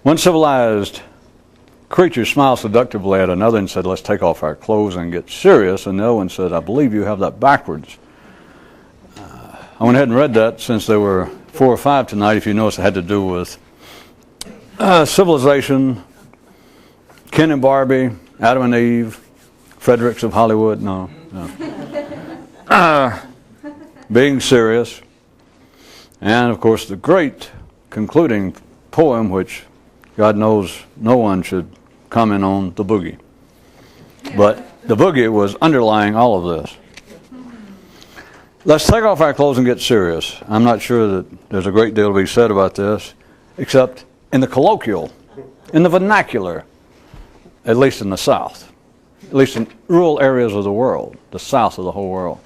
One civilized creature smiled seductively at another and said, "Let's take off our clothes and get serious." And the other one said, "I believe you have that backwards." I went ahead and read that since there were 4 or 5 tonight. If you notice, it had to do with civilization, Ken and Barbie, Adam and Eve, Fredericks of Hollywood. No. Being serious. And, of course, the great concluding poem, which God knows no one should comment on, the boogie. But the boogie was underlying all of this. Let's take off our clothes and get serious. I'm not sure that there's a great deal to be said about this, except in the colloquial, in the vernacular, at least in the South, at least in rural areas of the world, the South of the whole world.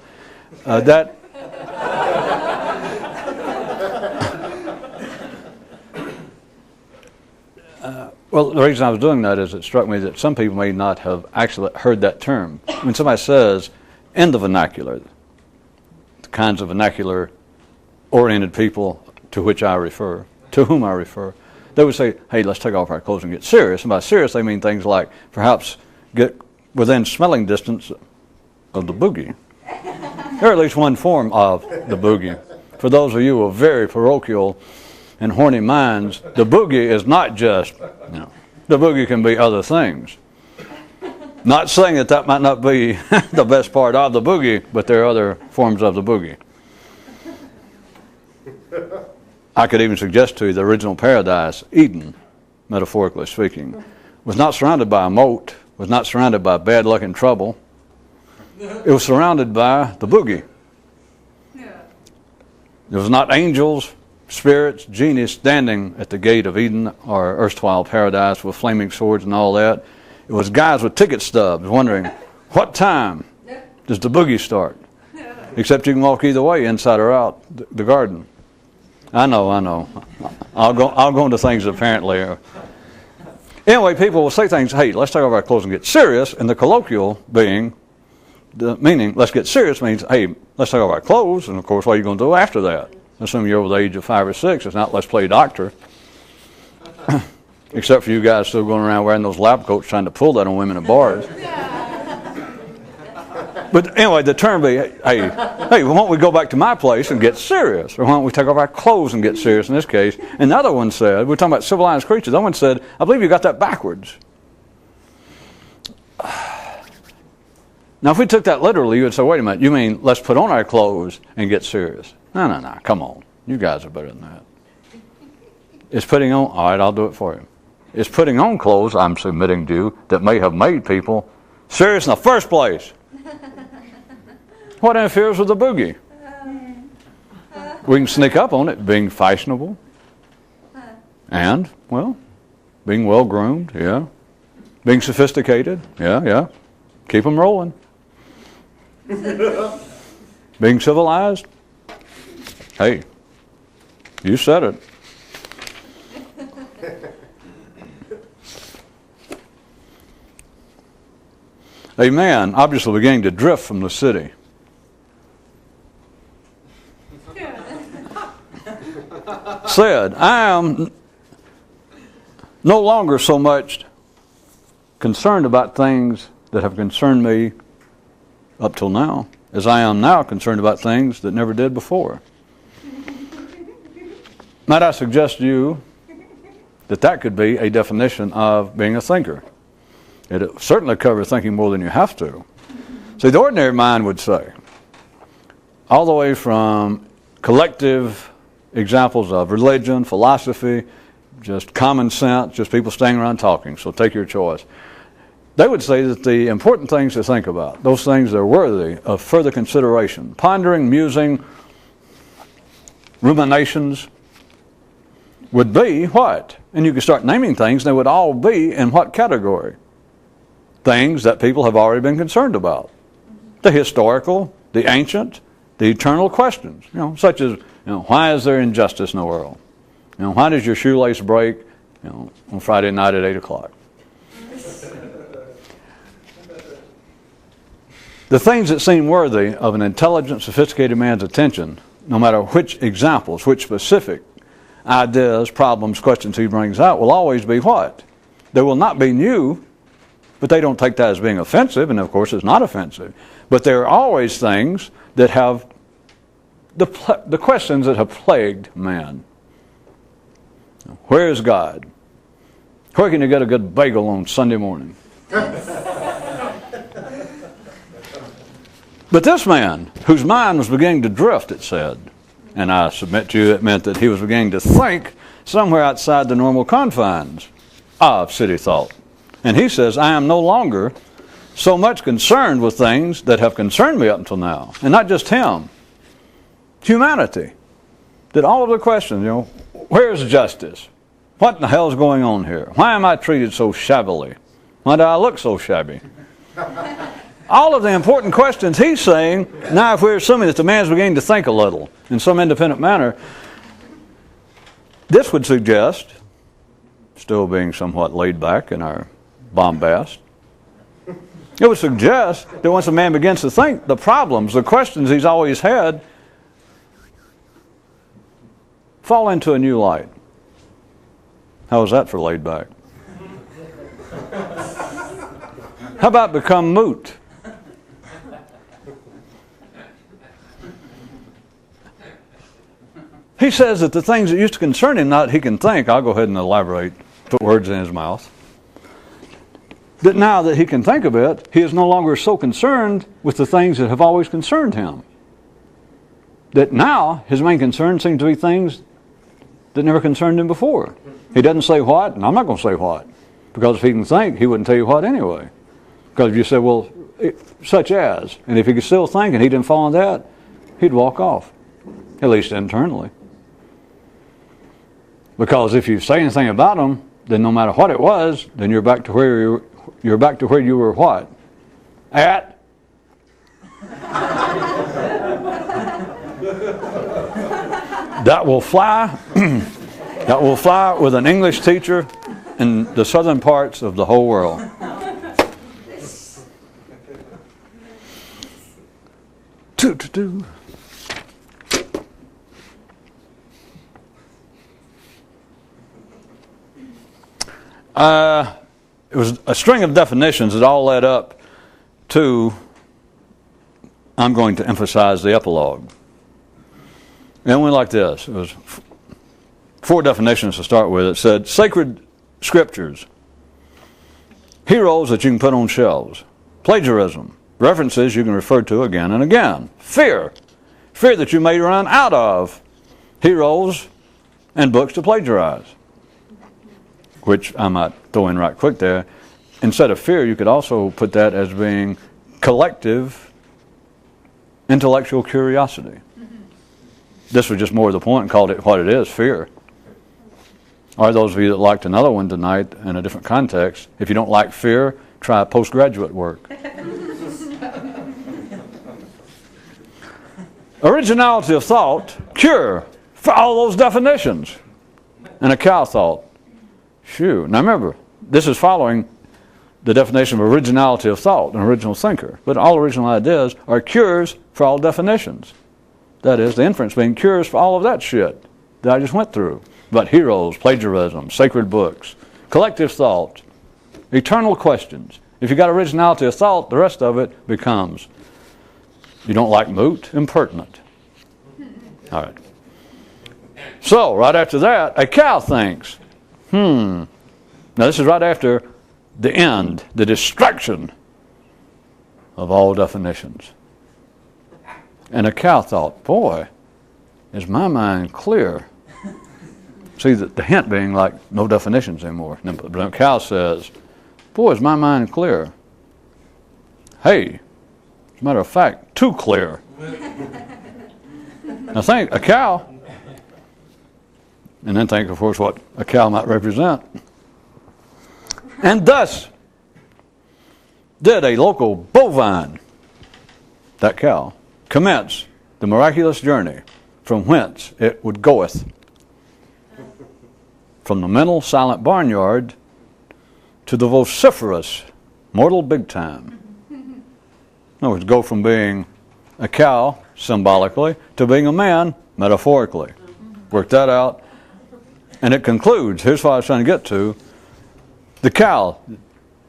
Well, the reason I was doing that is it struck me that some people may not have actually heard that term. When somebody says, in the vernacular, the kinds of vernacular-oriented people to which I refer, to whom I refer, they would say, "Hey, let's take off our clothes and get serious." And by serious, they mean things like perhaps get within smelling distance of the boogie, or at least one form of the boogie. For those of you who are very parochial and horny minds, the boogie is not just, the boogie can be other things. Not saying that that might not be the best part of the boogie, but there are other forms of the boogie. I could even suggest to you the original paradise, Eden, metaphorically speaking, was not surrounded by a moat, was not surrounded by bad luck and trouble. It was surrounded by the boogie. There was not angels, spirits, genies standing at the gate of Eden or erstwhile paradise with flaming swords and all that. It was guys with ticket stubs wondering, what time does the boogie start? Except you can walk either way, inside or out the garden. I know. I'll go into things apparently. Anyway, people will say things, "Hey, let's take off our clothes and get serious," and the colloquial being, the meaning, let's get serious means, "Hey, let's take off our clothes," and of course, what are you going to do after that? Assuming you're over the age of 5 or 6, it's not let's play doctor. Except for you guys still going around wearing those lab coats trying to pull that on women at bars. But anyway, the term be, hey, why don't we go back to my place and get serious? Or why don't we take off our clothes and get serious in this case? And the other one said, we're talking about civilized creatures, the other one said, "I believe you got that backwards." Now, if we took that literally, you would say, wait a minute, you mean let's put on our clothes and get serious? No, come on. You guys are better than that. It's putting on, all right, I'll do it for you. It's putting on clothes, I'm submitting to you, that may have made people serious in the first place. What interferes with the boogie? We can sneak up on it, being fashionable. And, well, being well-groomed, yeah. Being sophisticated, yeah. Keep them rolling. Being civilized. Hey, you said it. A man, obviously beginning to drift from the city, said, "I am no longer so much concerned about things that have concerned me up till now as I am now concerned about things that never did before." Might I suggest to you that could be a definition of being a thinker? It certainly covers thinking more than you have to. See, the ordinary mind would say, all the way from collective examples of religion, philosophy, just common sense, just people standing around talking, so take your choice. They would say that the important things to think about, those things that are worthy of further consideration, pondering, musing, ruminations, would be what? And you could start naming things, they would all be in what category? Things that people have already been concerned about. The historical, the ancient, the eternal questions, such as, why is there injustice in the world? Why does your shoelace break, on Friday night at 8 o'clock? The things that seem worthy of an intelligent, sophisticated man's attention, no matter which examples, which specific ideas, problems, questions he brings out will always be what? They will not be new, but they don't take that as being offensive, and of course it's not offensive. But there are always things that have the questions that have plagued man. Where is God? Where can you get a good bagel on Sunday morning? But this man, whose mind was beginning to drift, it said, and I submit to you it meant that he was beginning to think somewhere outside the normal confines of city thought. And he says, I am no longer so much concerned with things that have concerned me up until now. And not just him. Humanity. That all of the questions, where's justice? What in the hell is going on here? Why am I treated so shabbily? Why do I look so shabby? All of the important questions he's saying, now if we're assuming that the man's beginning to think a little in some independent manner, this would suggest, still being somewhat laid back in our bombast, it would suggest that once a man begins to think, the problems, the questions he's always had, fall into a new light. How is that for laid back? How about become moot? He says that the things that used to concern him, now that he can think, I'll go ahead and elaborate, put words in his mouth, that now that he can think of it, he is no longer so concerned with the things that have always concerned him. That now his main concern seems to be things that never concerned him before. He doesn't say what, and I'm not going to say what. Because if he can think, he wouldn't tell you what anyway. Because if you said, well, such as, and if he could still think and he didn't fall in that, he'd walk off, at least internally. Because if you say anything about him, then no matter what it was, then you're back to where you were what? At? That will fly. That will fly with an English teacher in the southern parts of the whole world. It was a string of definitions that all led up to, I'm going to emphasize the epilogue. And it went like this. It was 4 definitions to start with. It said, sacred scriptures, heroes that you can put on shelves, plagiarism, references you can refer to again and again, fear that you may run out of heroes and books to plagiarize, which I might throw in right quick there. Instead of fear, you could also put that as being collective intellectual curiosity. This was just more of the point and called it what it is, fear. Or those of you that liked another one tonight in a different context, if you don't like fear, try postgraduate work. Originality of thought, cure, for all those definitions. And a cow thought. Phew. Now remember, this is following the definition of originality of thought, an original thinker. But all original ideas are cures for all definitions. That is, the inference being cures for all of that shit that I just went through. But heroes, plagiarism, sacred books, collective thought, eternal questions. If you got originality of thought, the rest of it becomes, you don't like moot, impertinent. All right. So, right after that, a cow thinks, Now this is right after the end, the destruction of all definitions. And a cow thought, boy, is my mind clear. See, the hint being like no definitions anymore. But a cow says, boy, is my mind clear. Hey, as a matter of fact, too clear. Now think, a cow, and then think, of course, what a cow might represent. And thus did a local bovine, that cow, commence the miraculous journey from whence it would goeth, from the mental silent barnyard to the vociferous mortal big time. In other words, go from being a cow, symbolically, to being a man, metaphorically. Work that out. And it concludes, here's what I was trying to get to, the cow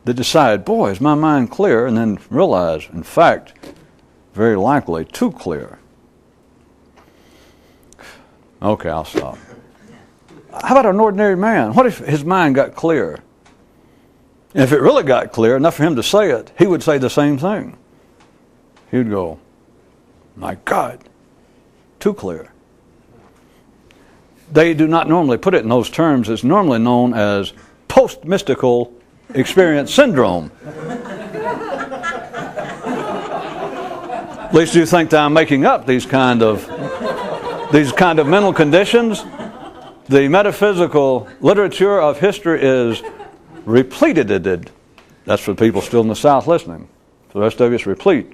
that decided, boy, is my mind clear, and then realized, in fact, very likely too clear. Okay, I'll stop. How about an ordinary man? What if his mind got clear? And if it really got clear, enough for him to say it, he would say the same thing. He would go, my God, too clear. They do not normally put it in those terms. It's normally known as post-mystical experience syndrome. At least you think that I'm making up these kind of mental conditions. The metaphysical literature of history is repleted. That's for people still in the South listening. For the rest of you, it's replete.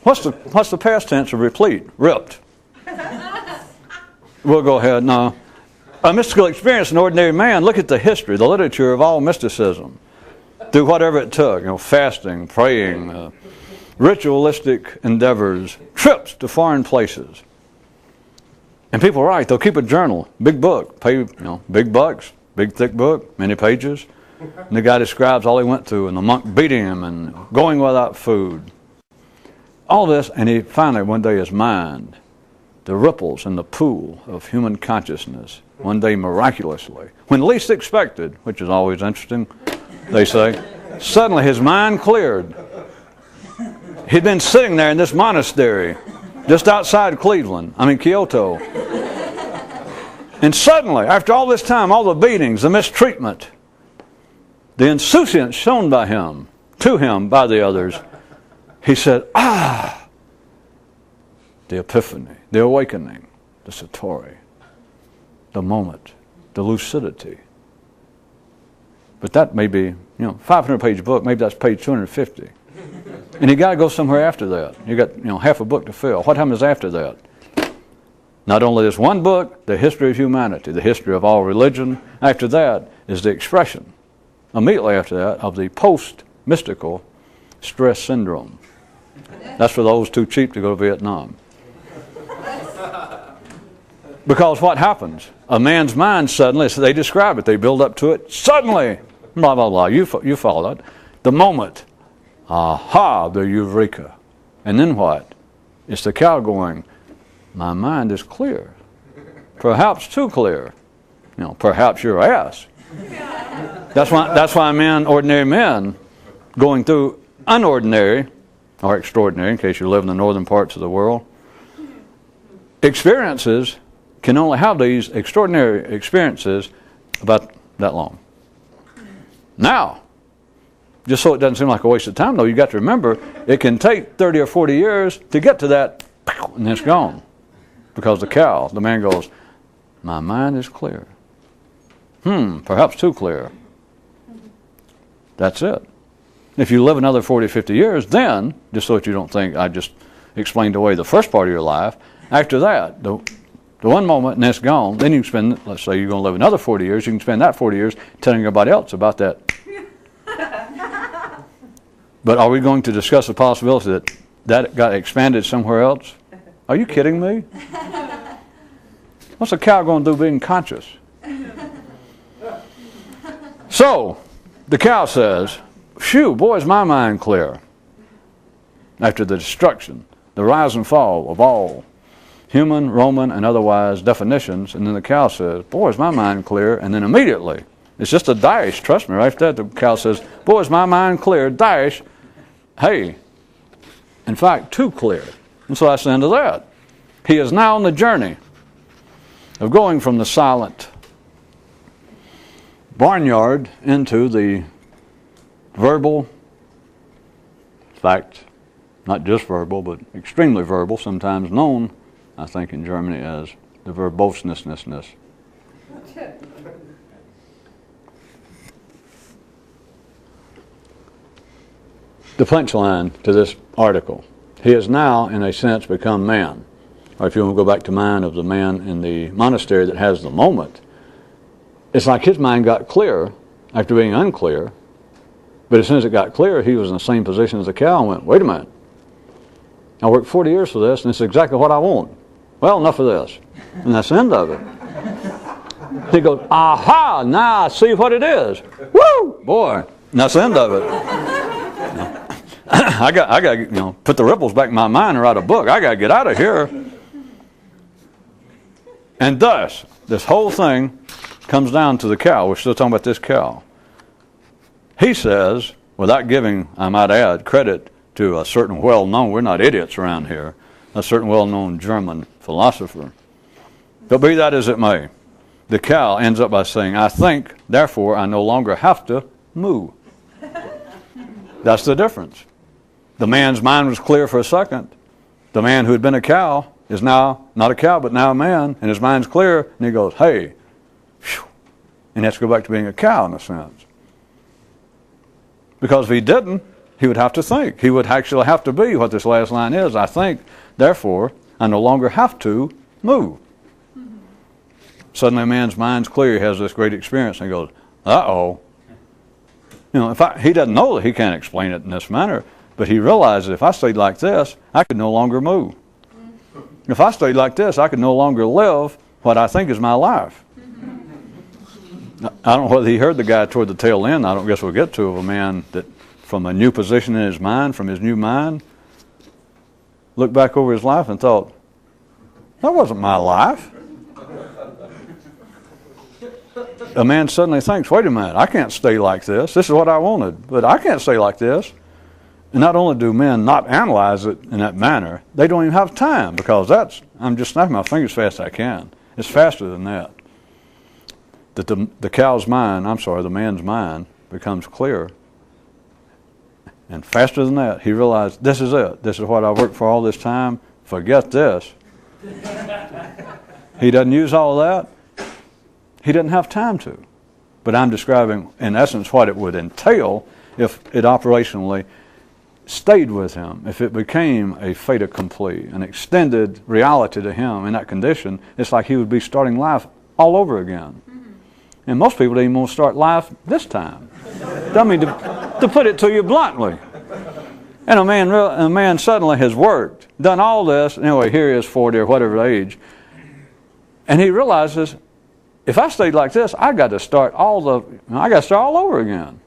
What's the past tense of replete? Ripped. We'll go ahead. No. A mystical experience, an ordinary man, look at the history, the literature of all mysticism. Through whatever it took, fasting, praying, ritualistic endeavors, trips to foreign places. And people write, they'll keep a journal, big book, pay, big bucks, big thick book, many pages. And the guy describes all he went through, and the monk beating him, and going without food. All this, and he finally, one day, his mind, the ripples in the pool of human consciousness, one day miraculously, when least expected, which is always interesting, they say, suddenly his mind cleared. He'd been sitting there in this monastery just outside Kyoto. And suddenly, after all this time, all the beatings, the mistreatment, the insouciance shown by him, to him by the others, he said, the epiphany, the awakening, the satori, the moment, the lucidity. But that may be, 500-page book, maybe that's page 250. And you got to go somewhere after that. You got, half a book to fill. What happens after that? Not only this one book, the history of humanity, the history of all religion. After that is the expression, immediately after that, of the post-mystical stress syndrome. That's for those too cheap to go to Vietnam. Because what happens? A man's mind suddenly, so they describe it, they build up to it, suddenly, blah, blah, blah, you follow it. The moment, the eureka. And then what? It's the cow going, my mind is clear. Perhaps too clear. Perhaps your ass. That's why ordinary men, going through unordinary, or extraordinary, in case you live in the northern parts of the world, experiences can only have these extraordinary experiences about that long. Now, just so it doesn't seem like a waste of time, though, you got to remember, it can take 30 or 40 years to get to that, and it's gone. Because the man goes, my mind is clear. Perhaps too clear. That's it. If you live another 40, 50 years, then, just so that you don't think I just explained away the first part of your life, after that, the one moment and it's gone, then you can spend, let's say you're going to live another 40 years, you can spend that 40 years telling everybody else about that. But are we going to discuss the possibility that got expanded somewhere else? Are you kidding me? What's a cow going to do being conscious? So, the cow says, phew, boy, is my mind clear. After the destruction, the rise and fall of all human, Roman, and otherwise definitions, and then the cow says, boy, is my mind clear, and then immediately, it's just a dash, trust me, right there, the cow says, boy, is my mind clear, dash, hey, in fact, too clear. And so that's the end of that. He is now on the journey of going from the silent barnyard into the verbal, in fact, not just verbal, but extremely verbal, sometimes known, I think, in Germany as the verboseness. The punchline to this article, he has now, in a sense, become man. Or if you want to go back to mind of the man in the monastery that has the moment, it's like his mind got clear after being unclear, but as soon as it got clear, he was in the same position as the cow and went, wait a minute, I worked 40 years for this, and this is exactly what I want. Well, enough of this. And that's the end of it. He goes, aha, now I see what it is. Woo! Boy, and that's the end of it. I got put the ripples back in my mind and write a book. I got to get out of here. And thus, this whole thing comes down to the cow. We're still talking about this cow. He says, without giving, I might add, credit to a certain well-known, we're not idiots around here, a certain well-known German philosopher. But be that as it may, the cow ends up by saying, I think, therefore I no longer have to moo. That's the difference. The man's mind was clear for a second. The man who had been a cow is now not a cow, but now a man, and his mind's clear, and he goes, hey, phew, and he has to go back to being a cow in a sense. Because if he didn't, he would have to think. He would actually have to be what this last line is. I think, therefore, I no longer have to move. Suddenly a man's mind's clear. He has this great experience, and he goes, uh-oh. He doesn't know that he can't explain it in this manner, but he realizes if I stayed like this, I could no longer move. If I stayed like this, I could no longer live what I think is my life. I don't know whether he heard the guy toward the tail end. I don't guess we'll get to of a man that from a new position in his mind, from his new mind, looked back over his life and thought, that wasn't my life. A man suddenly thinks, wait a minute, I can't stay like this. This is what I wanted, but I can't stay like this. And not only do men not analyze it in that manner, they don't even have time because I'm just snapping my fingers as fast as I can. It's faster than that. That the cow's mind, the man's mind becomes clear. And faster than that, he realized, this is it. This is what I worked for all this time. Forget this. He doesn't use all that. He doesn't have time to. But I'm describing, in essence, what it would entail if it operationally stayed with him. If it became a fait accompli, an extended reality to him in that condition, it's like he would be starting life all over again. And most people don't even want to start life this time. I mean, to put it to you bluntly. And a man suddenly has worked, done all this, anyway, here he is 40 or whatever age, and he realizes, if I stayed like this, I got to start all over again.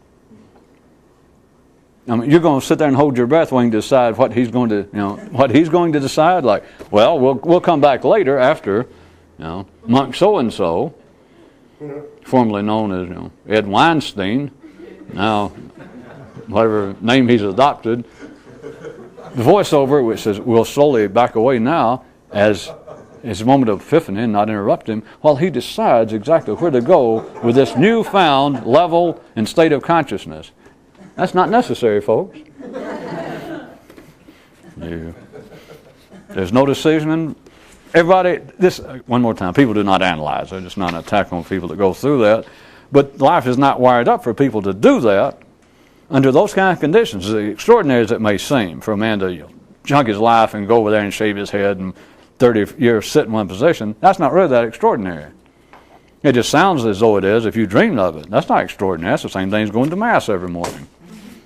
I mean, you're going to sit there and hold your breath waiting to decide what he's going to decide. Like, well, we'll come back later after, monk so and so, formerly known as Ed Weinstein, now whatever name he's adopted. The voiceover, which says we'll slowly back away now, as his moment of epiphany, and not interrupt him, while he decides exactly where to go with this newfound level and state of consciousness. That's not necessary, folks. There's no decision. Everybody, one more time, people do not analyze. It's not an attack on people that go through that. But life is not wired up for people to do that under those kind of conditions, as extraordinary as it may seem, for a man to junk his life and go over there and shave his head and 30 years sit in one position. That's not really that extraordinary. It just sounds as though it is if you dreamed of it. That's not extraordinary. That's the same thing as going to Mass every morning.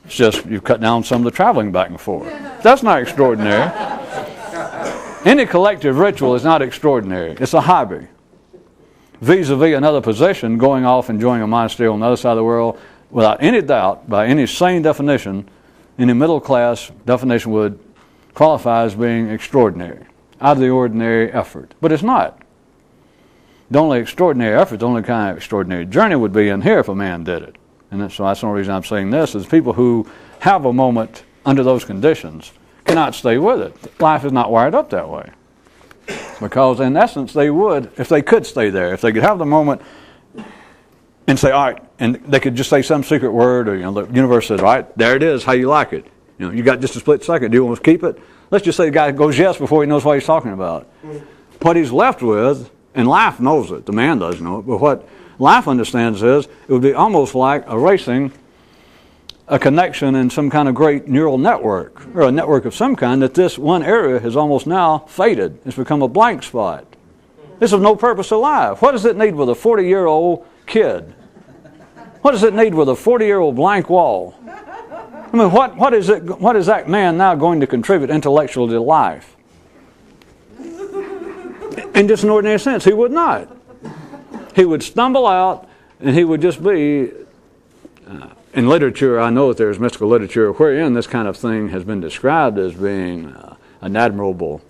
It's just you've cut down some of the traveling back and forth. That's not extraordinary. Any collective ritual is not extraordinary. It's a hobby. Vis-a-vis another position, going off enjoying a monastery on the other side of the world, without any doubt, by any sane definition, any middle class definition would qualify as being extraordinary, out of the ordinary effort. But it's not. The only extraordinary effort, the only kind of extraordinary journey would be in here if a man did it. And so that's the only reason I'm saying this, is people who have a moment under those conditions cannot stay with it. Life is not wired up that way. Because in essence they would, if they could stay there, if they could have the moment and say, all right, and they could just say some secret word, or the universe says, all right, there it is, how you like it. You got just a split second. Do you want to keep it? Let's just say the guy goes yes before he knows what he's talking about. What he's left with, and life knows it, the man doesn't know it, but what life understands is it would be almost like erasing a connection in some kind of great neural network, or a network of some kind, that this one area has almost now faded. It's become a blank spot. It's of no purpose alive. What does it need with a 40-year-old kid? What does it need with a 40-year-old blank wall? I mean, what is that man now going to contribute intellectually to life? In just an ordinary sense, he would not. he would stumble out, and he would just be, in literature, I know that there's mystical literature wherein this kind of thing has been described as being an admirable,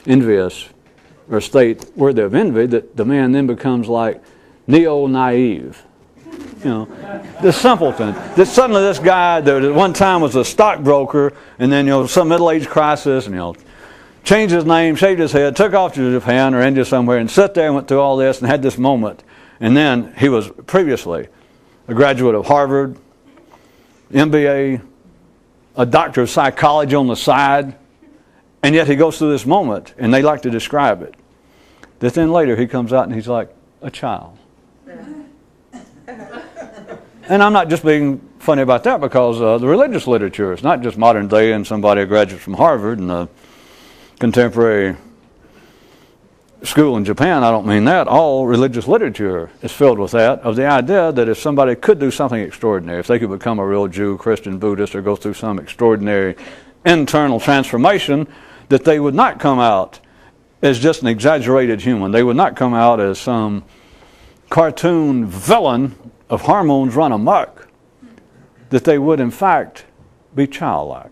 envious, or state worthy of envy, that the man then becomes like neo-naive. You know, the simpleton. That suddenly this guy that at one time was a stockbroker, and then, you know, some middle-age crisis, and, you know, changed his name, shaved his head, took off to Japan or India somewhere, and sat there and went through all this and had this moment. And then he was previously a graduate of Harvard, MBA, a doctor of psychology on the side, and yet he goes through this moment, and they like to describe it. That then later he comes out and he's like a child. And I'm not just being funny about that, because the religious literature is not just modern day and somebody, a graduate from Harvard and a contemporary school in Japan. I don't mean that. All religious literature is filled with that, of the idea that if somebody could do something extraordinary, if they could become a real Jew, Christian, Buddhist, or go through some extraordinary internal transformation, that they would not come out as just an exaggerated human. They would not come out as some cartoon villain of hormones run amok. That they would, in fact, be childlike.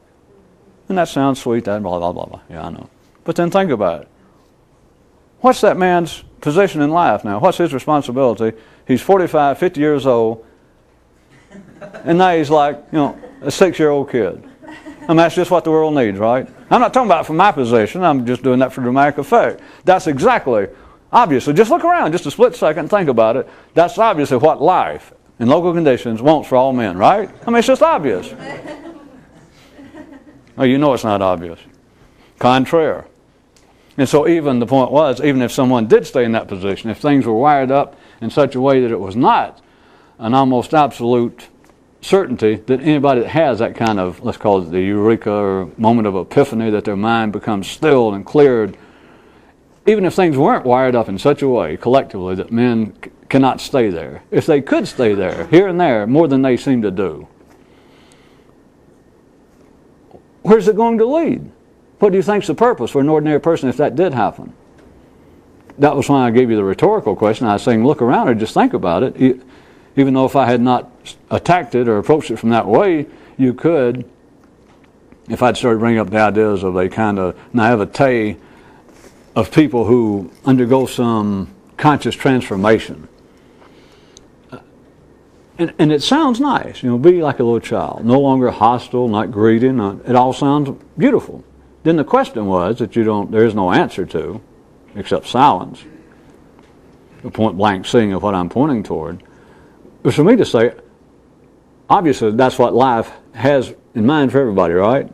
And that sounds sweet, that blah, blah, blah, blah. Yeah, I know. But then think about it. What's that man's position in life now? What's his responsibility? He's 45, 50 years old, and now he's like, you know, a 6-year-old kid. I mean, that's just what the world needs, right? I'm not talking about from my position. I'm just doing that for dramatic effect. That's exactly, obviously, just look around just a split second and think about it. That's obviously what life in local conditions wants for all men, right? I mean, it's just obvious. Oh, you know it's not obvious. Contraire. And so even the point was, even if someone did stay in that position, if things were wired up in such a way that it was not an almost absolute certainty that anybody that has that kind of, let's call it the eureka or moment of epiphany, that their mind becomes stilled and cleared, even if things weren't wired up in such a way collectively that men cannot stay there, if they could stay there here and there more than they seem to do, where's it going to lead? What do you think's the purpose for an ordinary person if that did happen? That was why I gave you the rhetorical question. I was saying, look around and just think about it. Even though if I had not attacked it or approached it from that way, you could, if I'd started bringing up the ideas of a kind of naivete of people who undergo some conscious transformation. And it sounds nice, you know, be like a little child, no longer hostile, not greedy, it all sounds beautiful. Then the question was that there is no answer to, except silence. The point blank seeing of what I'm pointing toward. It was for me to say, obviously that's what life has in mind for everybody, right?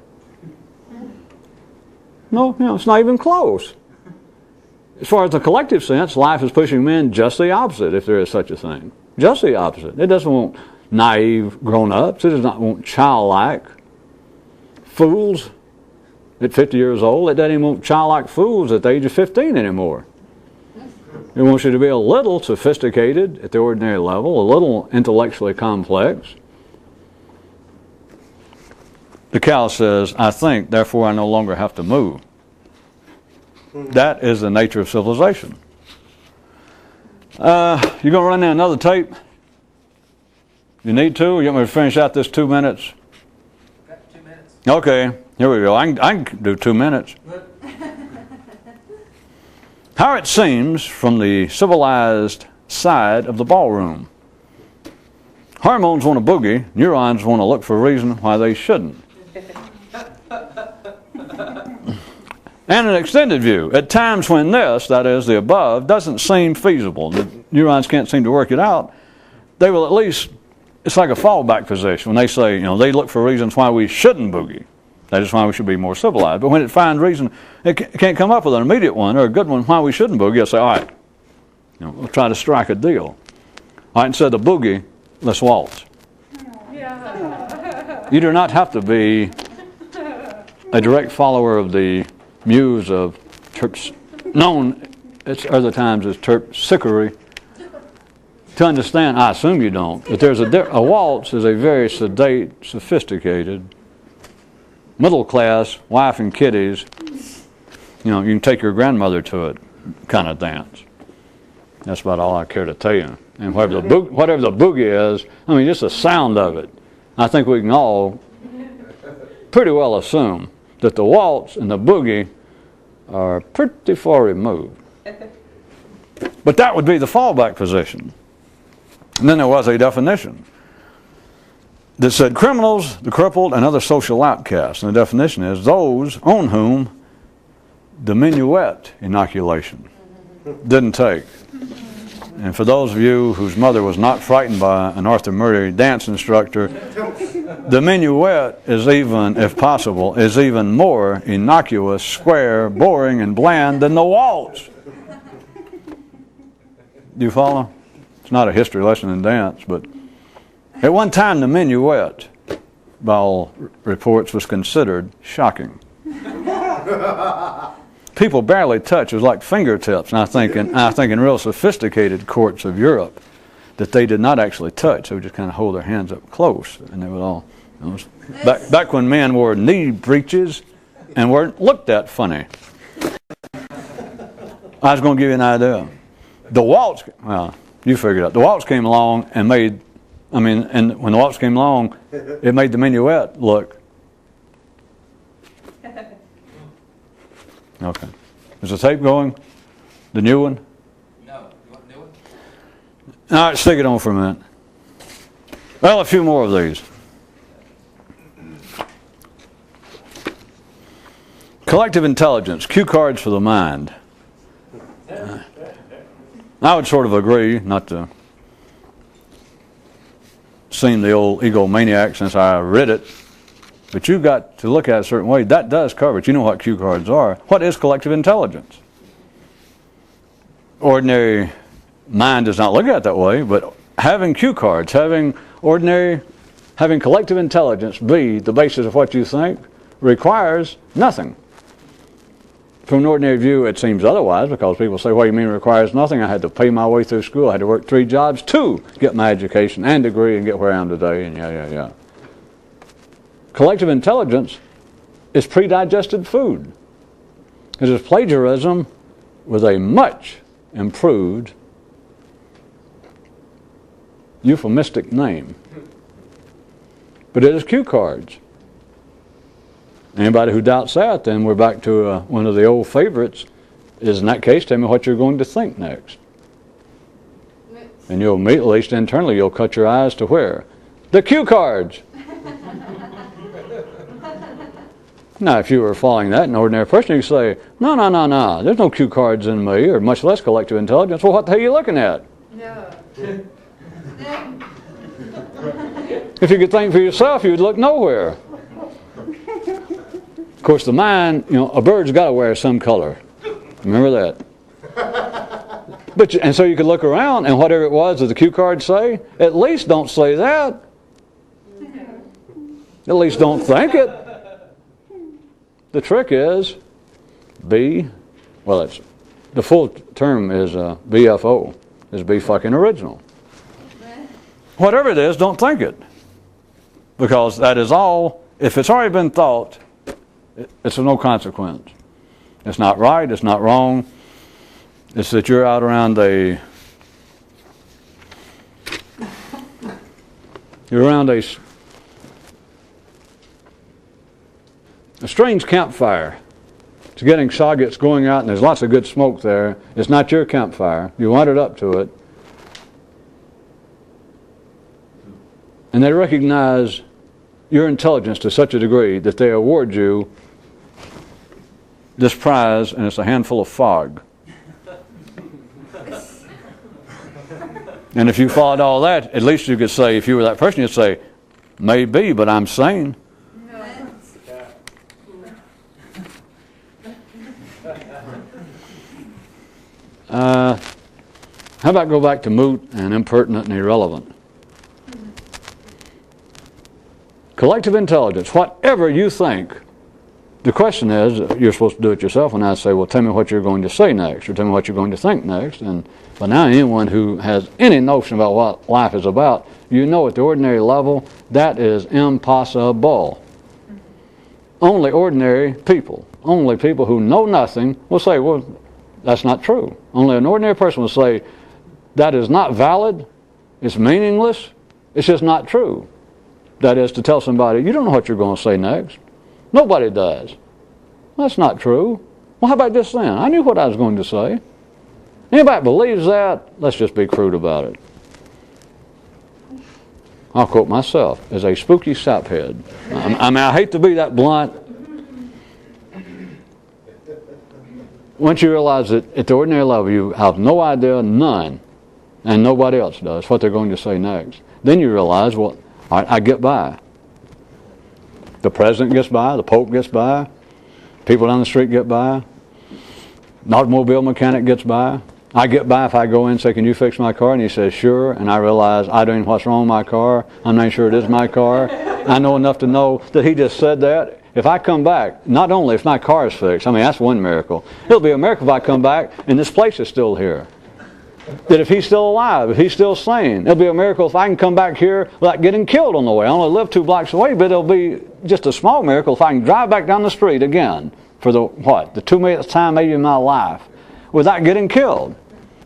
No, it's not even close. As far as the collective sense, life is pushing men just the opposite, if there is such a thing. Just the opposite. It doesn't want naive grown-ups. It does not want childlike fools at 50 years old. It doesn't even want childlike fools at the age of 15 anymore. It wants you to be a little sophisticated at the ordinary level, a little intellectually complex. The cow says, I think, therefore I no longer have to move. That is the nature of civilization. You're going to run down another tape? You need to? Or you want me to finish out this 2 minutes? Got 2 minutes. Okay, here we go. I can do 2 minutes. How it seems from the civilized side of the ballroom. Hormones want to boogie, neurons want to look for a reason why they shouldn't. And an extended view. At times when this, that is the above, doesn't seem feasible, the neurons can't seem to work it out, they will at least, it's like a fallback position. When they say, they look for reasons why we shouldn't boogie. That is why we should be more civilized. But when it finds reason, it can't come up with an immediate one or a good one why we shouldn't boogie, it'll say, all right, we'll try to strike a deal. All right, instead of boogie, let's waltz. Yeah. You do not have to be a direct follower of the muse of known at other times as terpsichore, to understand, I assume you don't, that there's a waltz is a very sedate, sophisticated, middle class, wife and kiddies, you can take your grandmother to it kind of dance. That's about all I care to tell you. And whatever the boogie is, I mean, just the sound of it, I think we can all pretty well assume that the waltz and the boogie are pretty far removed. But that would be the fallback position. And then there was a definition that said criminals, the crippled, and other social outcasts. And the definition is those on whom the minuet inoculation didn't take. And for those of you whose mother was not frightened by an Arthur Murray dance instructor, the minuet is even, if possible, is even more innocuous, square, boring, and bland than the waltz. Do you follow? It's not a history lesson in dance, but at one time the minuet, by all reports, was considered shocking. People barely touch. It was like fingertips. And I think in real sophisticated courts of Europe that they did not actually touch. They would just kind of hold their hands up close. And they would all, back when men wore knee breeches and weren't looked at funny. I was going to give you an idea. The waltz, well, you figured it out. The waltz came along and and when the waltz came along, it made the minuet look. Okay. Is the tape going? The new one? No. You want a new one? All right, stick it on for a minute. Well, a few more of these. Collective intelligence, cue cards for the mind. I would sort of agree, not to seem the old egomaniac since I read it, but you've got to look at it a certain way. That does cover it. You know what cue cards are. What is collective intelligence? Ordinary mind does not look at it that way, but having cue cards, having collective intelligence be the basis of what you think requires nothing. From an ordinary view, it seems otherwise, because people say, what do you mean it requires nothing? I had to pay my way through school. I had to work 3 jobs to get my education and degree and get where I am today, and yeah. Collective intelligence is pre-digested food. It is plagiarism with a much improved euphemistic name. But it is cue cards. Anybody who doubts that, then we're back to one of the old favorites, is in that case, tell me what you're going to think next. And you'll meet, at least internally, you'll cut your eyes to where? The cue cards. Now, if you were following that, an ordinary person, you could say, no, there's no cue cards in me, or much less collective intelligence. Well, what the hell are you looking at? No. If you could think for yourself, you'd look nowhere. Of course, the mind, a bird's got to wear some color. Remember that. And so you could look around, and whatever it was that the cue cards say, at least don't say that. At least don't think it. The trick is the full term is BFO, is be fucking original. Whatever it is, don't think it. Because that is all, if it's already been thought, it's of no consequence. It's not right, it's not wrong. It's that you're out around a strange campfire. It's getting sockets going out and there's lots of good smoke there. It's not your campfire. You wandered up to it. And they recognize your intelligence to such a degree that they award you this prize, and it's a handful of fog. And if you followed all that, at least you could say, if you were that person, you'd say, maybe, but I'm sane. How about go back to moot and impertinent and irrelevant? Collective intelligence, whatever you think. The question is, you're supposed to do it yourself, and I say, well, tell me what you're going to say next, or tell me what you're going to think next. And by now, anyone who has any notion about what life is about, you know at the ordinary level, that is impossible. Only ordinary people who know nothing will say, well, that's not true. Only an ordinary person will say, that is not valid, it's meaningless, it's just not true. That is to tell somebody, you don't know what you're going to say next. Nobody does. That's not true. Well, how about this then? I knew what I was going to say. Anybody believes that? Let's just be crude about it. I'll quote myself as a spooky saphead. I mean, I hate to be that blunt. Once you realize that at the ordinary level you have no idea, none, and nobody else does, what they're going to say next, then you realize, well, all right, I get by. The president gets by, the Pope gets by, people down the street get by, an automobile mechanic gets by. I get by if I go in and say, can you fix my car? And he says, sure. And I realize I don't know what's wrong with my car. I'm not sure it is my car. I know enough to know that he just said that. If I come back, not only if my car is fixed, I mean, that's one miracle. It'll be a miracle if I come back and this place is still here. That if he's still alive, if he's still sane, it'll be a miracle if I can come back here without getting killed on the way. I only live 2 blocks away, but it'll be just a small miracle if I can drive back down the street again for the 2 millionth time maybe in my life without getting killed.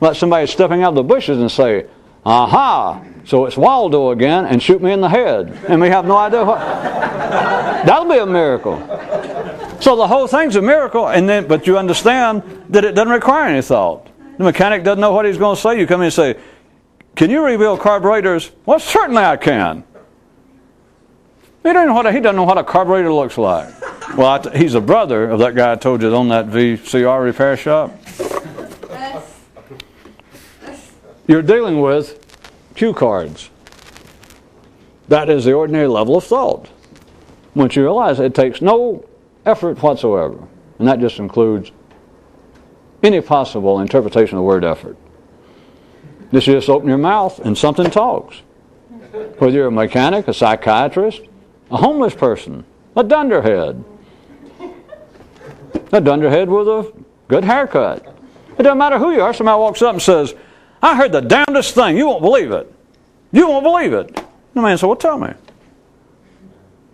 Let somebody stepping out of the bushes and say, aha, so it's Waldo again, and shoot me in the head. And we have no idea what. That'll be a miracle. So the whole thing's a miracle, but you understand that it doesn't require any thought. The mechanic doesn't know what he's going to say. You come in and say, can you rebuild carburetors? Well, certainly I can. He doesn't know what a carburetor looks like. Well, he's a brother of that guy I told you that owned that VCR repair shop. You're dealing with cue cards. That is the ordinary level of thought. Once you realize it takes no effort whatsoever, and that just includes any possible interpretation of the word effort. This is just open your mouth and something talks. Whether you're a mechanic, a psychiatrist, a homeless person, a dunderhead. A dunderhead with a good haircut. It doesn't matter who you are. Somebody walks up and says, I heard the damnedest thing. You won't believe it. You won't believe it. The man said, well, tell me.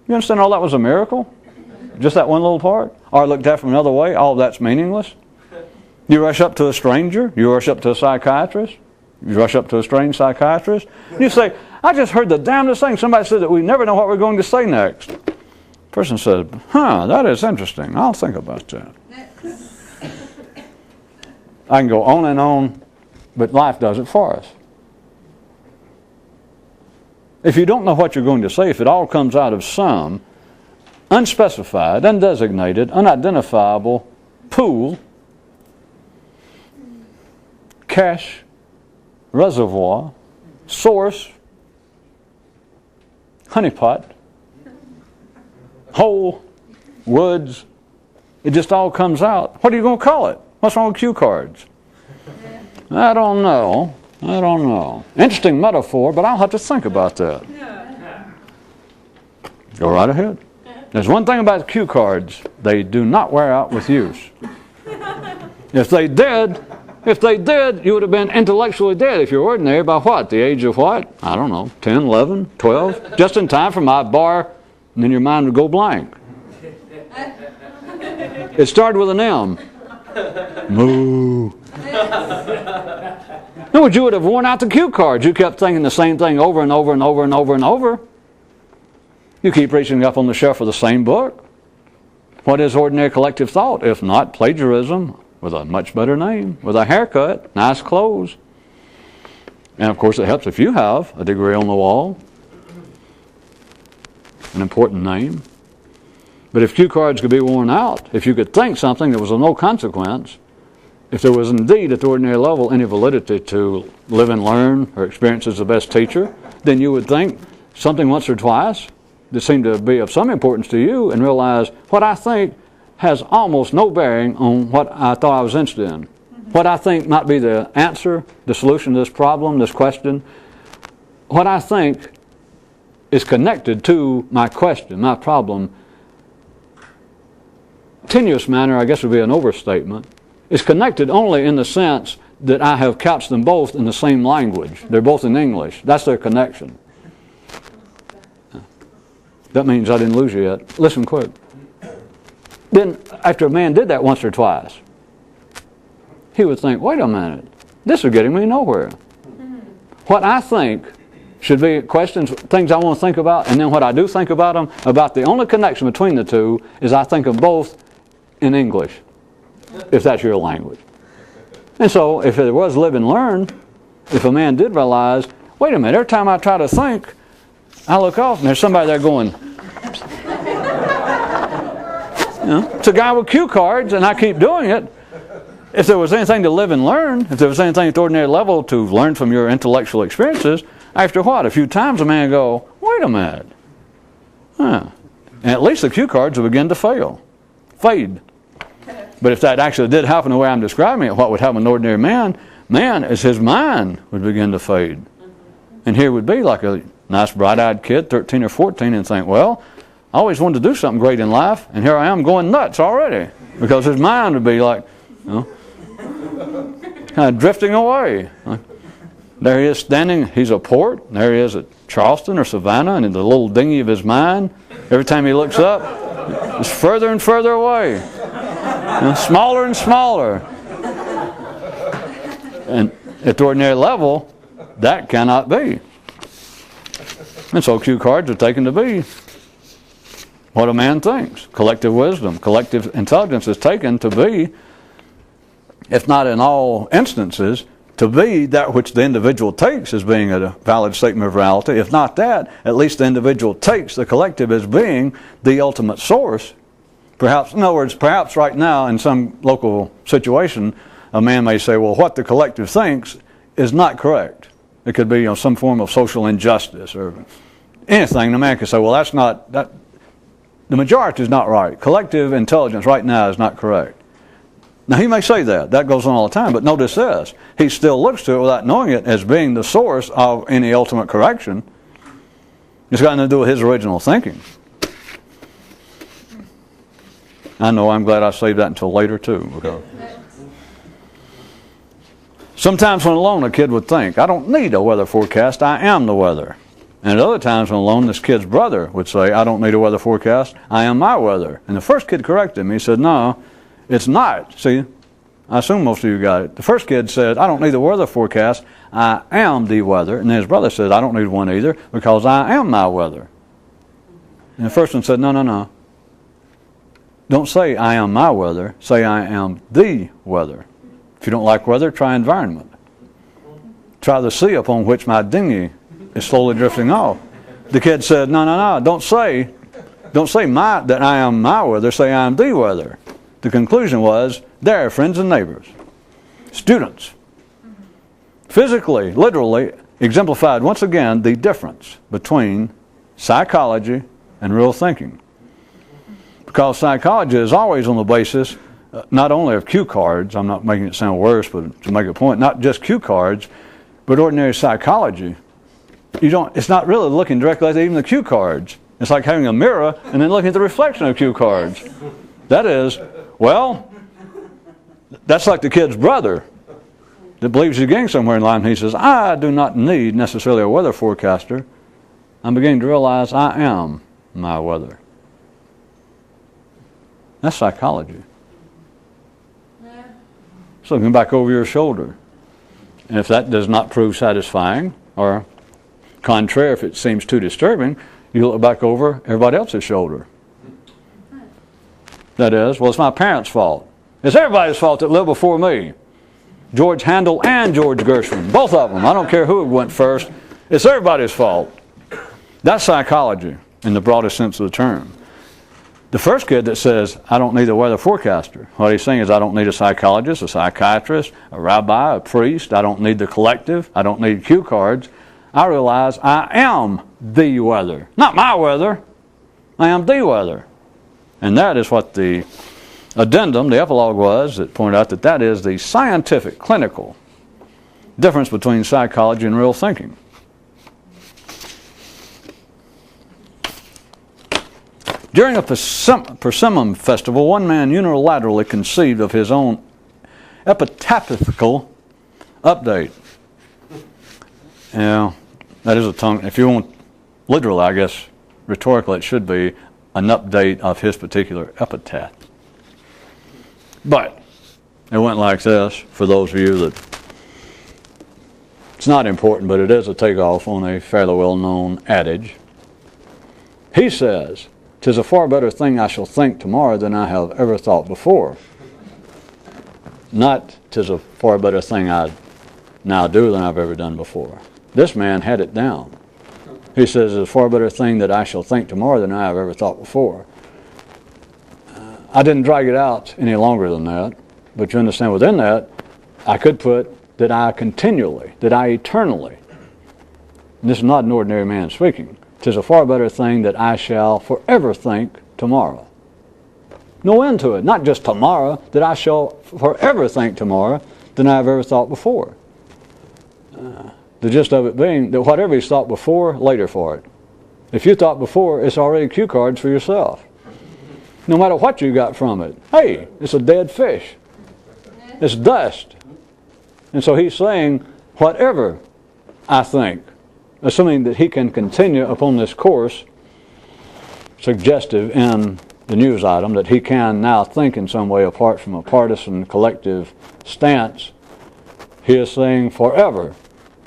You understand all that was a miracle? Just that one little part? Or looked at from another way, all that's meaningless? You rush up to a stranger. You rush up to a psychiatrist. You rush up to a strange psychiatrist. You say, I just heard the damnedest thing. Somebody said that we never know what we're going to say next. The person said, that is interesting. I'll think about that. I can go on and on, but life does it for us. If you don't know what you're going to say, if it all comes out of some unspecified, undesignated, unidentifiable pool, cache, reservoir, source, honeypot, hole, woods, it just all comes out. What are you going to call it? What's wrong with cue cards? I don't know. Interesting metaphor, but I'll have to think about that. Go right ahead. There's one thing about cue cards. They do not wear out with use. If they did, you would have been intellectually dead if you're ordinary by what? The age of what? I don't know, 10, 11, 12? Just in time for my bar, and then your mind would go blank. It started with an M. Moo. No, you would have worn out the cue cards. You kept thinking the same thing over and over and over and over and over. You keep reaching up on the shelf for the same book. What is ordinary collective thought, if not plagiarism with a much better name, with a haircut, nice clothes? And of course it helps if you have a degree on the wall, an important name. But if cue cards could be worn out, if you could think something that was of no consequence, if there was indeed at the ordinary level any validity to live and learn or experience as the best teacher, then you would think something once or twice that seemed to be of some importance to you and realize what I think has almost no bearing on what I thought I was interested in. What I think might be the answer, the solution to this problem, this question, what I think is connected to my question, my problem, tenuous manner, I guess would be an overstatement, is connected only in the sense that I have couched them both in the same language. They're both in English. That's their connection. That means I didn't lose you yet. Listen quick. Then, after a man did that once or twice, he would think, wait a minute, this is getting me nowhere. what I think should be questions, things I want to think about, and then what I do think about them, about the only connection between the two is I think of both in English, if that's your language. And so if it was live and learn, if a man did realize, wait a minute, every time I try to think, I look off and there's somebody there going, it's a guy with cue cards and I keep doing it. If there was anything to live and learn, if there was anything at the ordinary level to learn from your intellectual experiences, after what? A few times a man go, wait a minute. And at least the cue cards will begin to fade. But if that actually did happen the way I'm describing it, what would happen to an ordinary man is his mind would begin to fade. And here would be like a nice bright-eyed kid, 13 or 14, and think, well, I always wanted to do something great in life, and here I am going nuts already. Because his mind would be like, kind of drifting away. There he is standing, he's a port, there he is at Charleston or Savannah, and in the little dinghy of his mind, every time he looks up, it's further and further away. Smaller and smaller. And at the ordinary level, that cannot be. And so cue cards are taken to be what a man thinks. Collective wisdom, collective intelligence is taken to be, if not in all instances, to be that which the individual takes as being a valid statement of reality. If not that, at least the individual takes the collective as being the ultimate source. Perhaps, in other words, perhaps right now in some local situation, a man may say, well, what the collective thinks is not correct. It could be some form of social injustice or anything. The man could say, well, that's not, that. The majority is not right. Collective intelligence right now is not correct. Now, he may say that. That goes on all the time. But notice this. He still looks to it without knowing it as being the source of any ultimate correction. It's got nothing to do with his original thinking. I know, I'm glad I saved that until later, too. Because sometimes when alone, a kid would think, I don't need a weather forecast. I am the weather. And at other times when alone, this kid's brother would say, I don't need a weather forecast. I am my weather. And the first kid corrected him. He said, no, it's not. See, I assume most of you got it. The first kid said, I don't need a weather forecast. I am the weather. And then his brother said, I don't need one either because I am my weather. And the first one said, no. Don't say I am my weather. Say I am the weather. If you don't like weather, try environment. Try the sea upon which my dinghy is slowly drifting off. The kid said, no. Don't say that I am my weather. Say I am the weather. The conclusion was, they're friends and neighbors. Students. Physically, literally, exemplified once again the difference between psychology and real thinking. Because psychology is always on the basis not only of cue cards, I'm not making it sound worse, but to make a point, not just cue cards, but ordinary psychology. It's not really looking directly at even the cue cards. It's like having a mirror and then looking at the reflection of cue cards. That is, well, that's like the kid's brother that believes he's getting somewhere in life, and he says, I do not need necessarily a weather forecaster. I'm beginning to realize I am my weather. That's psychology. It's looking back over your shoulder. And if that does not prove satisfying, or contrary, if it seems too disturbing, you look back over everybody else's shoulder. That is, well, it's my parents' fault. It's everybody's fault that lived before me. George Handel and George Gershwin, both of them. I don't care who went first. It's everybody's fault. That's psychology in the broadest sense of the term. The first kid that says, I don't need a weather forecaster, what he's saying is, I don't need a psychologist, a psychiatrist, a rabbi, a priest. I don't need the collective. I don't need cue cards. I realize I am the weather. Not my weather. I am the weather. And that is what the addendum, the epilogue was, that pointed out that that is the scientific, clinical difference between psychology and real thinking. During a persimmon festival, one man unilaterally conceived of his own epitaphical update. Yeah, that is a tongue. If you want, literally, I guess, rhetorically, it should be an update of his particular epitaph. But it went like this, for those of you that It's not important, but it is a takeoff on a fairly well-known adage. He says, "'Tis a far better thing I shall think tomorrow than I have ever thought before." Not, "'Tis a far better thing I now do than I've ever done before." This man had it down. He says, "It's a far better thing that I shall think tomorrow than I have ever thought before." I didn't drag it out any longer than that, but you understand within that, I could put that I continually, that I eternally, and this is not an ordinary man speaking, "'Tis a far better thing that I shall forever think tomorrow." No end to it, not just tomorrow, that I shall forever think tomorrow than I have ever thought before. The gist of it being that whatever he's thought before, later for it. If you thought before, it's already cue cards for yourself. No matter what you got from it. Hey, it's a dead fish. It's dust. And so he's saying, whatever I think, assuming that he can continue upon this course, suggestive in the news item, that he can now think in some way apart from a partisan collective stance, he is saying forever,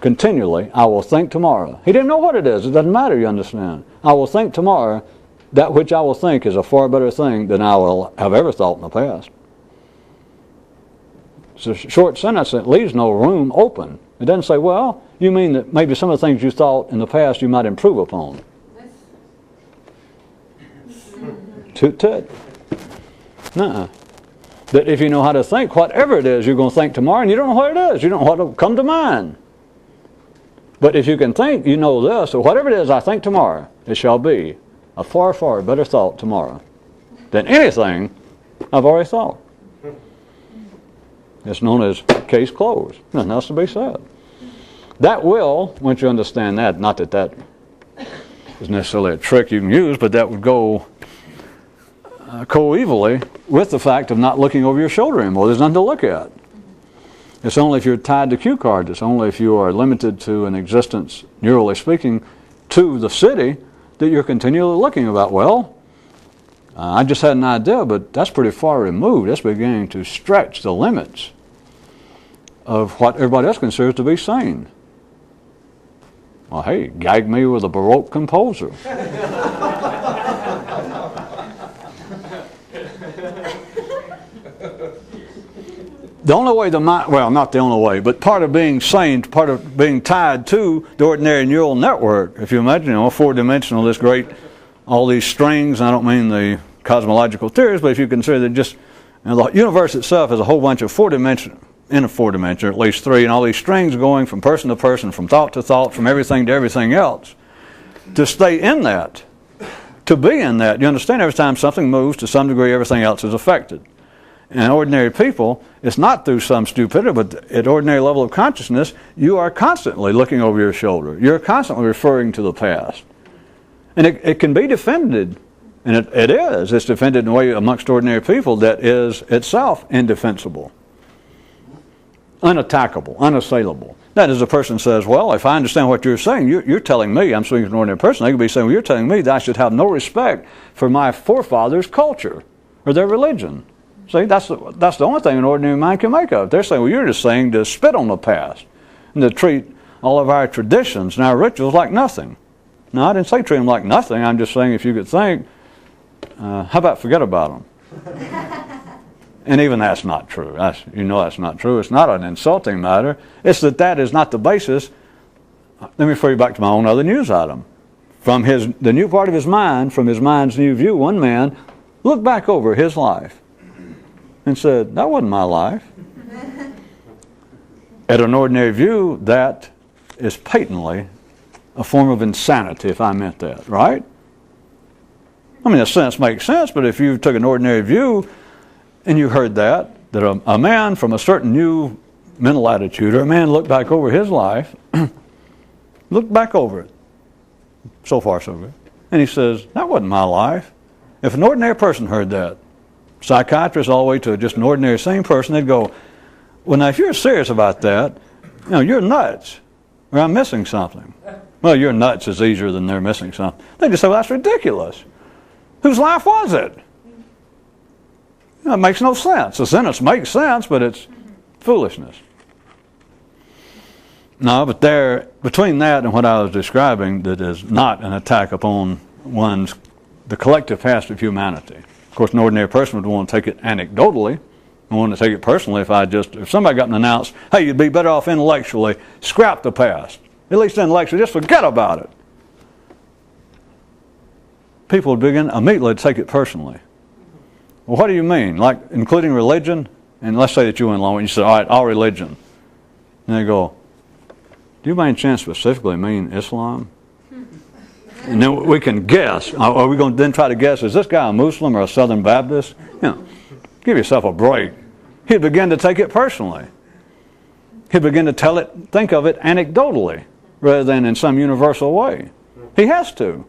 continually, I will think tomorrow. He didn't know what it is. It doesn't matter, you understand. I will think tomorrow. That which I will think is a far better thing than I will have ever thought in the past. It's a short sentence that leaves no room open. It doesn't say, well, you mean that maybe some of the things you thought in the past you might improve upon. Toot-toot. Nuh-uh. That if you know how to think, whatever it is you're going to think tomorrow, and you don't know what it is, you don't know what will come to mind. But if you can think, you know this, so whatever it is I think tomorrow, it shall be a far, far better thought tomorrow than anything I've already thought. It's known as case closed. Nothing else to be said. That will, once you understand that, not that that is necessarily a trick you can use, but that would go coevally with the fact of not looking over your shoulder anymore. There's nothing to look at. It's only if you're tied to cue cards. It's only if you are limited to an existence, neurally speaking, to the city, that you're continually looking about, well, I just had an idea, but that's pretty far removed. That's beginning to stretch the limits of what everybody else considers to be sane. Well, hey, gag me with a Baroque composer. The only way the mind, well, not the only way, but part of being sane, part of being tied to the ordinary neural network, if you imagine, four-dimensional, this great, all these strings, I don't mean the cosmological theories, but if you consider that just, the universe itself is a whole bunch of four-dimensional, in a four-dimension, at least three, and all these strings going from person to person, from thought to thought, from everything to everything else. To stay in that, to be in that, you understand, every time something moves, to some degree, everything else is affected. And ordinary people, it's not through some stupidity, but at ordinary level of consciousness, you are constantly looking over your shoulder. You're constantly referring to the past. And it can be defended, and it is. It's defended in a way amongst ordinary people that is itself indefensible, unattackable, unassailable. That is, a person says, well, if I understand what you're saying, you're telling me, I'm speaking to an ordinary person, they could be saying, well, you're telling me that I should have no respect for my forefathers' culture or their religion. See, that's the only thing an ordinary mind can make of. They're saying, well, you're just saying to spit on the past and to treat all of our traditions and our rituals like nothing. No, I didn't say treat them like nothing. I'm just saying if you could think, how about forget about them? And even that's not true. You know that's not true. It's not an insulting matter. It's that is not the basis. Let me refer you back to my own other news item. From the new part of his mind, from his mind's new view, one man looked back over his life and said, that wasn't my life. At an ordinary view, that is patently a form of insanity, if I meant that, right? I mean, a sense makes sense, but if you took an ordinary view and you heard that a man from a certain new mental attitude, or a man looked back over his life, looked back over it, so far so good, and he says, that wasn't my life. If an ordinary person heard that, psychiatrist all the way to just an ordinary sane person, they'd go, well, now, if you're serious about that, you're nuts, or I'm missing something. Well, you're nuts is easier than they're missing something. They just say, well, that's ridiculous. Whose life was it? It makes no sense. The sentence makes sense, but it's foolishness. No, but there, between that and what I was describing, that is not an attack upon the collective past of humanity. Of course, an ordinary person would want to take it anecdotally. I want to take it personally if somebody got announced, hey, you'd be better off intellectually, scrap the past. At least intellectually, just forget about it. People would begin immediately to take it personally. Well, what do you mean? Like including religion? And let's say that you went along and you said, all right, all religion. And they go, do you by any chance specifically mean Islam? And then we can guess. Are we going to then try to guess, is this guy a Muslim or a Southern Baptist? Give yourself a break. He'd begin to take it personally. He'd begin to think of it anecdotally rather than in some universal way. He has to.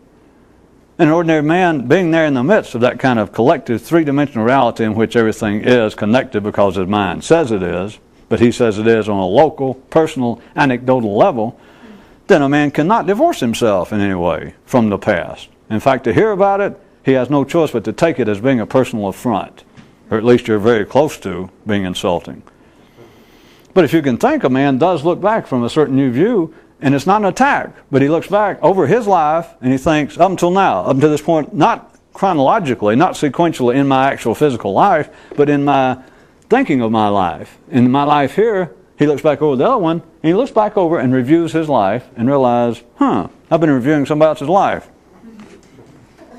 An ordinary man being there in the midst of that kind of collective three-dimensional reality in which everything is connected because his mind says it is, but he says it is on a local, personal, anecdotal level, then a man cannot divorce himself in any way from the past. In fact, to hear about it, he has no choice but to take it as being a personal affront, or at least you're very close to being insulting. But if you can think, a man does look back from a certain new view, and it's not an attack, but he looks back over his life and he thinks, up until now, up to this point, not chronologically, not sequentially in my actual physical life, but in my thinking of my life. In my life here, he looks back over the other one, and he looks back over and reviews his life and realizes, I've been reviewing somebody else's life.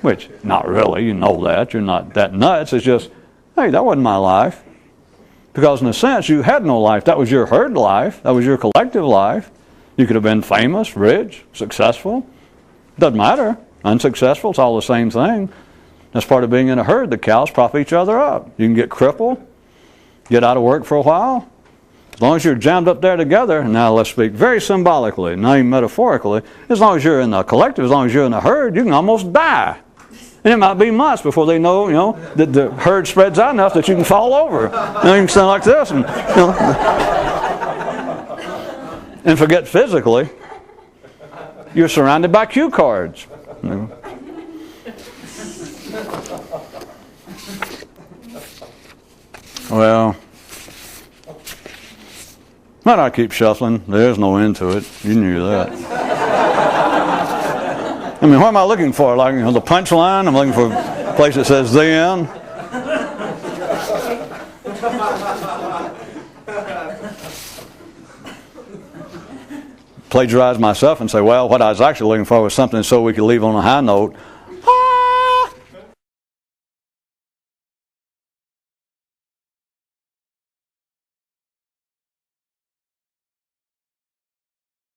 Which, not really, you know that. You're not that nuts. It's just, hey, that wasn't my life. Because in a sense, you had no life. That was your herd life. That was your collective life. You could have been famous, rich, successful. Doesn't matter. Unsuccessful, it's all the same thing. That's part of being in a herd. The cows prop each other up. You can get crippled, get out of work for a while. As long as you're jammed up there together, now let's speak very symbolically, not even metaphorically, as long as you're in the collective, as long as you're in the herd, you can almost die. And it might be months before they know, that the herd spreads out enough that you can fall over. You can stand like this and forget physically, you're surrounded by cue cards. Well, why do I keep shuffling? There's no end to it. You knew that. I mean, what am I looking for? Like, the punchline? I'm looking for a place that says the end. Plagiarize myself and say, well, what I was actually looking for was something so we could leave on a high note.